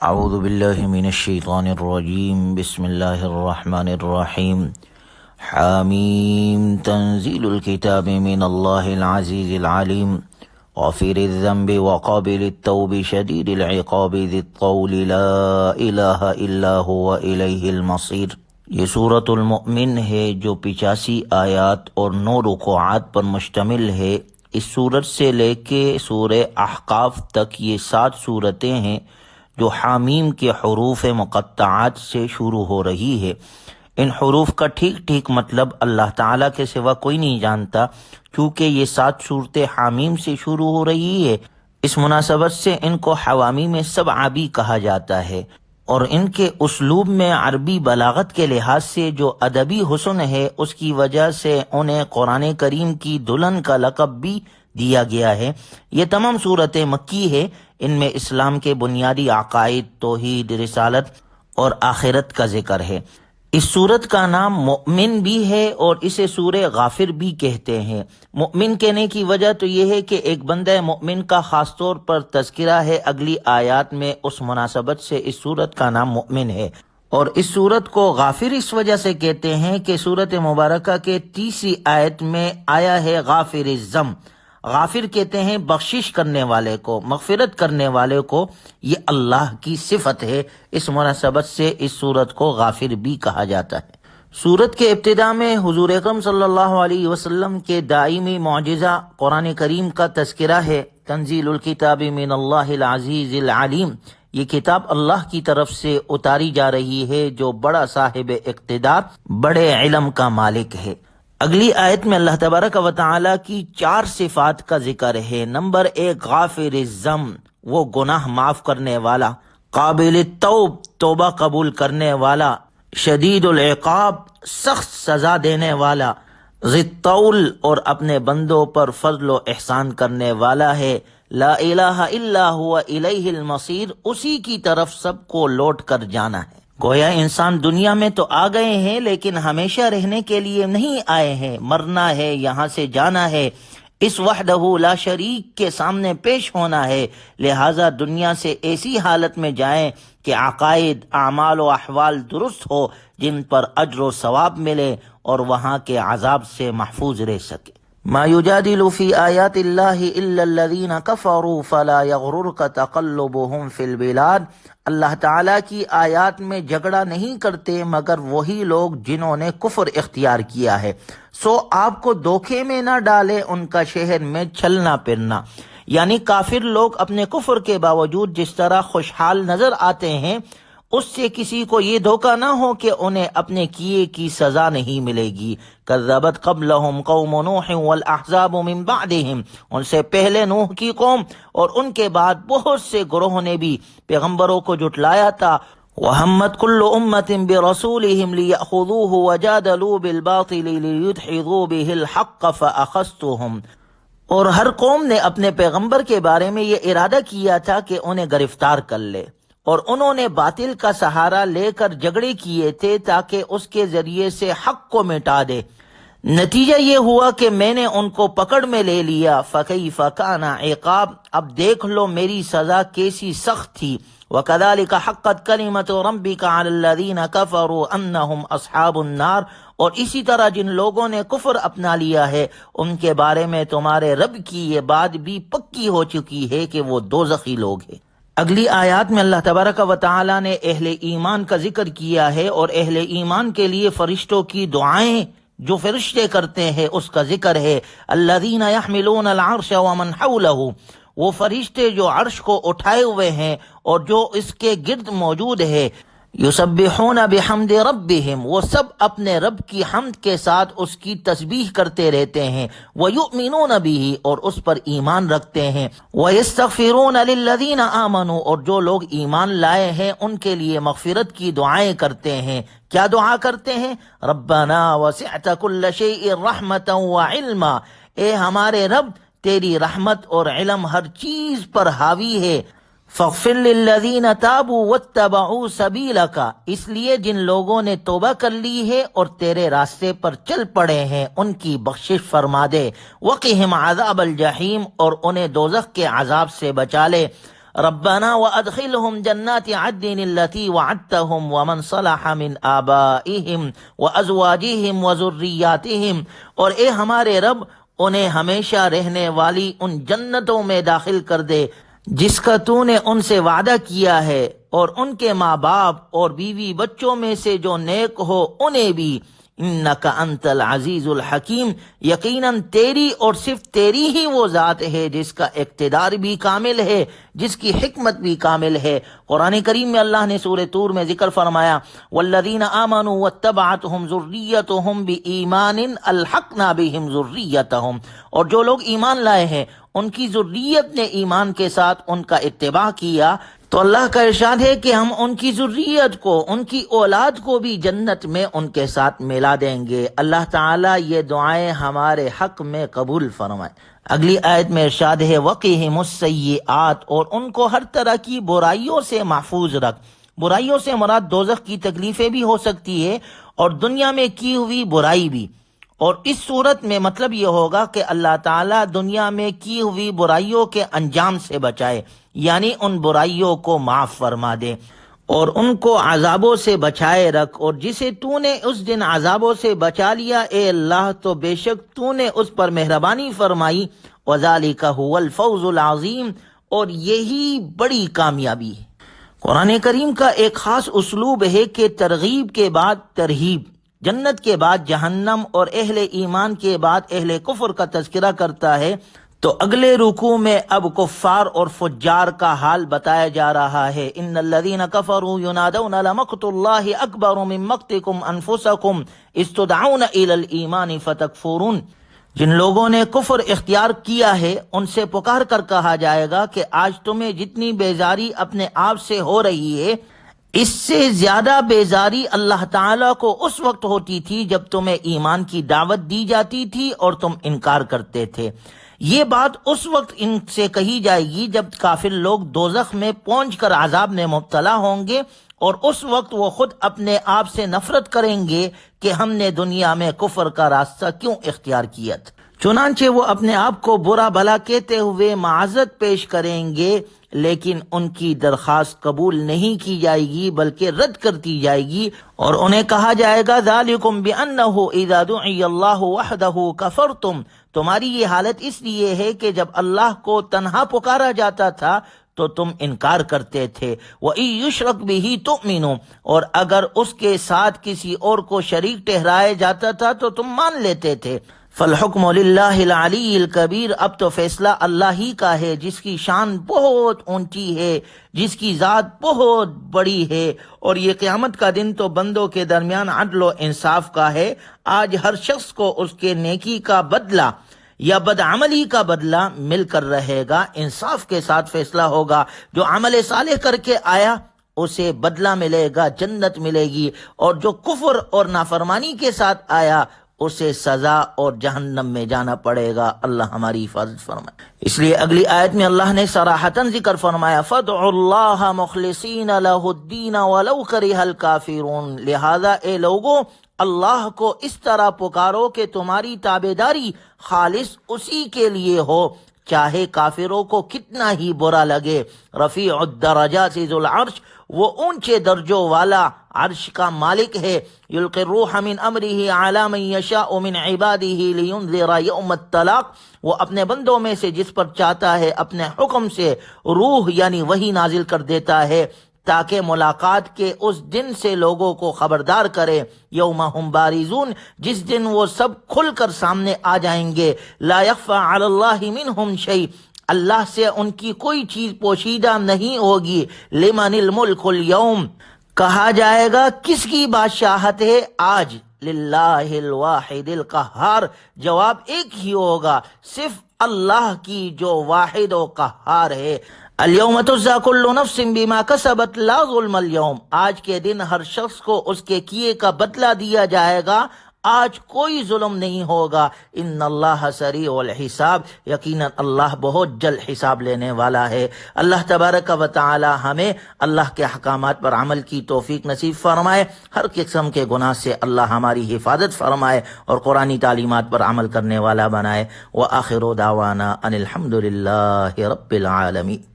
اعوذ باللہ من الشیطان الرجیم بسم اللہ الرحمن الرحیم حامیم تنزیل الکتاب من اللہ العزیز العلیم غافر الذنب وقابل التوب شدید العقاب ذی الطول لا الہ الا هو الیہ المصیر۔ یہ سورۃ المؤمن ہے جو 85 آیات اور 9 رکوعات پر مشتمل ہے۔ اس سورت سے لے کے سورہ احقاف تک یہ 7 سورتیں ہیں جو حامیم کے حروف مقطعات سے شروع ہو رہی ہے۔ ان حروف کا ٹھیک مطلب اللہ تعالیٰ کے سوا کوئی نہیں جانتا، کیونکہ یہ 7 صورتیں حامیم سے شروع ہو رہی ہے۔ اس مناسبت سے ان کو حوامیم سبع بھی کہا جاتا ہے، اور ان کے اسلوب میں عربی بلاغت کے لحاظ سے جو ادبی حسن ہے، اس کی وجہ سے انہیں قرآن کریم کی دلہن کا لقب بھی دیا گیا ہے۔ یہ تمام صورتیں مکی ہے۔ ان میں اسلام کے بنیادی عقائد، توحید، رسالت اور آخرت کا ذکر ہے۔ اس سورت کا نام مؤمن بھی ہے اور اسے سورہ غافر بھی کہتے ہیں۔ مؤمن کہنے کی وجہ تو یہ ہے کہ ایک بندہ مؤمن کا خاص طور پر تذکرہ ہے اگلی آیات میں، اس مناسبت سے اس سورت کا نام مؤمن ہے۔ اور اس سورت کو غافر اس وجہ سے کہتے ہیں کہ سورت مبارکہ کے 30 آیت میں آیا ہے غافر الذنب۔ غافر کہتے ہیں بخشش کرنے والے کو، مغفرت کرنے والے کو، یہ اللہ کی صفت ہے۔ اس مناسبت سے اس سورت کو غافر بھی کہا جاتا ہے۔ سورت کے ابتدا میں حضور اکرم صلی اللہ علیہ وسلم کے دائمی معجزہ قرآن کریم کا تذکرہ ہے۔ تنزیل الکتاب من اللہ العزیز العلیم، یہ کتاب اللہ کی طرف سے اتاری جا رہی ہے جو بڑا صاحب اقتدار، بڑے علم کا مالک ہے۔ اگلی آیت میں اللہ تبارک و تعالی کی 4 صفات کا ذکر ہے۔ نمبر 1 غافر الذنب، وہ گناہ معاف کرنے والا، قابل التوب، توبہ قبول کرنے والا، شدید العقاب، سخت سزا دینے والا، ذی الطول، اور اپنے بندوں پر فضل و احسان کرنے والا ہے، لا الہ الا هو الیہ المصیر، اسی کی طرف سب کو لوٹ کر جانا ہے۔ گویا انسان دنیا میں تو آ گئے ہیں لیکن ہمیشہ رہنے کے لیے نہیں آئے ہیں، مرنا ہے، یہاں سے جانا ہے، اس وحدہ لا شریک کے سامنے پیش ہونا ہے۔ لہٰذا دنیا سے ایسی حالت میں جائیں کہ عقائد، اعمال و احوال درست ہو، جن پر اجر و ثواب ملے اور وہاں کے عذاب سے محفوظ رہ سکے۔ ما یجادل فی آیات اللہ الا الذین کفروا فلا یغررک تقلبهم فی البلاد، اللہ تعالیٰ کی آیات میں جھگڑا نہیں کرتے مگر وہی لوگ جنہوں نے کفر اختیار کیا ہے، سو آپ کو دھوکے میں نہ ڈالے ان کا شہر میں چلنا پھرنا۔ یعنی کافر لوگ اپنے کفر کے باوجود جس طرح خوشحال نظر آتے ہیں، اس سے کسی کو یہ دھوکہ نہ ہو کہ انہیں اپنے کیے کی سزا نہیں ملے گی۔ کذبت قبلہم قوم نوح والاحزاب من بعدہم، ان سے پہلے نوح کی قوم اور ان کے بعد بہت سے گروہوں نے بھی پیغمبروں کو جھٹلایا تھا۔ وہمت کل امت برسولہم لیأخذوہ وجادلوا بالباطل لیدحضوا بہ الحق فاخذتہم، اور ہر قوم نے اپنے پیغمبر کے بارے میں یہ ارادہ کیا تھا کہ انہیں گرفتار کر لے، اور انہوں نے باطل کا سہارا لے کر جھگڑے کیے تھے تاکہ اس کے ذریعے سے حق کو مٹا دے۔ نتیجہ یہ ہوا کہ میں نے ان کو پکڑ میں لے لیا۔ فکیف کان عقاب، اب دیکھ لو میری سزا کیسی سخت تھی۔ وکذالک حقت کلمۃ ربک علی الذین کفروا انہم اصحاب النار، اور اسی طرح جن لوگوں نے کفر اپنا لیا ہے ان کے بارے میں تمہارے رب کی یہ بات بھی پکی ہو چکی ہے کہ وہ دوزخی لوگ ہیں۔ اگلی آیات میں اللہ تبارک و تعالی نے اہل ایمان کا ذکر کیا ہے، اور اہل ایمان کے لیے فرشتوں کی دعائیں جو فرشتے کرتے ہیں اس کا ذکر ہے۔ الذین یحملون العرش ومن حولہ، وہ فرشتے جو عرش کو اٹھائے ہوئے ہیں اور جو اس کے گرد موجود ہے۔ یسبحون بحمد ربہم، وہ سب اپنے رب کی حمد کے ساتھ اس کی تسبیح کرتے رہتے ہیں۔ ویؤمنون بہ، اور اس پر ایمان رکھتے ہیں۔ ویستغفرون للذین آمنوا، اور جو لوگ ایمان لائے ہیں ان کے لیے مغفرت کی دعائیں کرتے ہیں۔ کیا دعا کرتے ہیں؟ ربنا وسعت کل شیء رحمتا وعلما، اے ہمارے رب تیری رحمت اور علم ہر چیز پر حاوی ہے۔ فاغفر للذین تابوا واتبعوا سبیلک، اس لیے جن لوگوں نے توبہ کر لی ہے اور تیرے راستے پر چل پڑے ہیں ان کی بخشش فرما دے۔ وقہم عذاب الجحیم، اور انہیں دوزخ کے عذاب سے بچا لے۔ ربنا وادخلهم جنات عدن التي وعدتهم ومن صلح من آبائهم وازواجهم وذرياتهم، اور اے ہمارے رب انہیں ہمیشہ رہنے والی ان جنتوں میں داخل کر دے جس کا تو نے ان سے وعدہ کیا ہے، اور ان کے ماں باپ اور بیوی بچوں میں سے جو نیک ہو انہیں بھی۔ انک انت العزیز الحکیم، یقیناً تیری اور صرف تیری ہی وہ ذات ہے جس کا اقتدار بھی کامل ہے، جس کی حکمت بھی کامل ہے۔ قرآن کریم میں اللہ نے سورہ طور میں ذکر فرمایا والذین آمنوا واتبعتهم ذریتهم بایمان الحقنا بهم ذریتهم، اور جو لوگ ایمان لائے ہیں ان کی ذریت نے ایمان کے ساتھ ان کا اتباع کیا، تو اللہ کا ارشاد ہے کہ ہم ان کی ذریت کو، ان کی اولاد کو بھی جنت میں ان کے ساتھ ملا دیں گے۔ اللہ تعالیٰ یہ دعائیں ہمارے حق میں قبول فرمائے۔ اگلی آیت میں ارشاد ہے وقیہم السیئات، اور ان کو ہر طرح کی برائیوں سے محفوظ رکھ۔ برائیوں سے مراد دوزخ کی تکلیفیں بھی ہو سکتی ہے اور دنیا میں کی ہوئی برائی بھی، اور اس صورت میں مطلب یہ ہوگا کہ اللہ تعالیٰ دنیا میں کی ہوئی برائیوں کے انجام سے بچائے، یعنی ان برائیوں کو معاف فرما دے اور ان کو عذابوں سے بچائے رکھ، اور جسے تو نے اس دن عذابوں سے بچا لیا اے اللہ تو بے شک تو نے اس پر مہربانی فرمائی۔ وذالک هو الفوز العظیم، اور یہی بڑی کامیابی ہے۔ قرآن کریم کا ایک خاص اسلوب ہے کہ ترغیب کے بعد ترہیب، جنت کے بعد جہنم اور اہل ایمان کے بعد اہل کفر کا تذکرہ کرتا ہے، تو اگلے رکوع میں اب کفار اور فجار کا حال بتایا جا رہا ہے۔ ان الذین کفروا ینادون لمقت اللہ اکبر من مقتکم انفسکم اذ تدعون الی الایمان فتکفرون، جن لوگوں نے کفر اختیار کیا ہے ان سے پکار کر کہا جائے گا کہ آج تمہیں جتنی بیزاری اپنے آپ سے ہو رہی ہے، اس سے زیادہ بیزاری اللہ تعالیٰ کو اس وقت ہوتی تھی جب تمہیں ایمان کی دعوت دی جاتی تھی اور تم انکار کرتے تھے۔ یہ بات اس وقت ان سے کہی جائے گی جب کافر لوگ دوزخ میں پہنچ کر عذاب میں مبتلا ہوں گے، اور اس وقت وہ خود اپنے آپ سے نفرت کریں گے کہ ہم نے دنیا میں کفر کا راستہ کیوں اختیار کیا تھا۔ چنانچہ وہ اپنے آپ کو برا بھلا کہتے ہوئے معذرت پیش کریں گے، لیکن ان کی درخواست قبول نہیں کی جائے گی بلکہ رد کر دی جائے گی، اور انہیں کہا جائے گا ذالکم بأنہ اذا دعی اللہ وحدہ کفرتم، تمہاری یہ حالت اس لیے ہے کہ جب اللہ کو تنہا پکارا جاتا تھا تو تم انکار کرتے تھے۔ وَإِن يُشْرَكْ بِهِ تُؤْمِنُوا، اور اگر اس کے ساتھ کسی اور کو شریک ٹھہرایا جاتا تھا تو تم مان لیتے تھے۔ فالحکم للہ العلی الکبیر، اب تو فیصلہ اللہ ہی کا ہے جس کی شان بہت اونچی ہے، جس کی ذات بہت بڑی ہے، اور یہ قیامت کا دن تو بندوں کے درمیان عدل و انصاف کا ہے۔ آج ہر شخص کو اس کے نیکی کا بدلہ یا بدعملی کا بدلہ مل کر رہے گا، انصاف کے ساتھ فیصلہ ہوگا۔ جو عمل صالح کر کے آیا اسے بدلہ ملے گا، جنت ملے گی، اور جو کفر اور نافرمانی کے ساتھ آیا اسے سزا اور جہنم میں جانا پڑے گا۔ اللہ ہماری حفاظت فرمائے۔ اس لیے اگلی آیت میں اللہ نے صراحتاً ذکر فرمایا فَادْعُوا اللَّهَ مُخْلِصِينَ لَهُ الدِّينَ وَلَوْ كَرِهَ الْكَافِرُونَ، لہذا اے لوگو اللہ کو اس طرح پکارو کہ تمہاری تابعداری خالص اسی کے لیے ہو، چاہے کافروں کو کتنا ہی برا لگے۔ رفیع الدرجات ذو العرش، وہ اونچے درجوں والا عرش کا مالک ہے۔ یلقی الروح من امرہ علی من یشاء من عبادہ لینذر یوم الطلاق، وہ اپنے بندوں میں سے جس پر چاہتا ہے اپنے حکم سے روح یعنی وحی نازل کر دیتا ہے تاکہ ملاقات کے اس دن سے لوگوں کو خبردار کرے۔ یوم ہم بارزون، جس دن وہ سب کھل کر سامنے آ جائیں گے۔ لا یخفی علی اللہ منہم شیء، اللہ سے ان کی کوئی چیز پوشیدہ نہیں ہوگی۔ لمن الملک اليوم، کہا جائے گا کس کی بادشاہت ہے آج؟ للہ الواحد القہار، جواب ایک ہی ہوگا، صرف اللہ کی جو واحد و قہار ہے۔ الیوم تجزی کل نفس بما کسبت لا ظلم اليوم، آج کے دن ہر شخص کو اس کے کیے کا بدلہ دیا جائے گا، آج کوئی ظلم نہیں ہوگا۔ ان اللہ سریع الحساب، یقیناً اللہ بہت جلد حساب لینے والا ہے۔ اللہ تبارک و تعالی ہمیں اللہ کے احکامات پر عمل کی توفیق نصیب فرمائے، ہر قسم کے گناہ سے اللہ ہماری حفاظت فرمائے اور قرآنی تعلیمات پر عمل کرنے والا بنائے۔ وآخر دعوانا ان الحمد للہ رب العالمین۔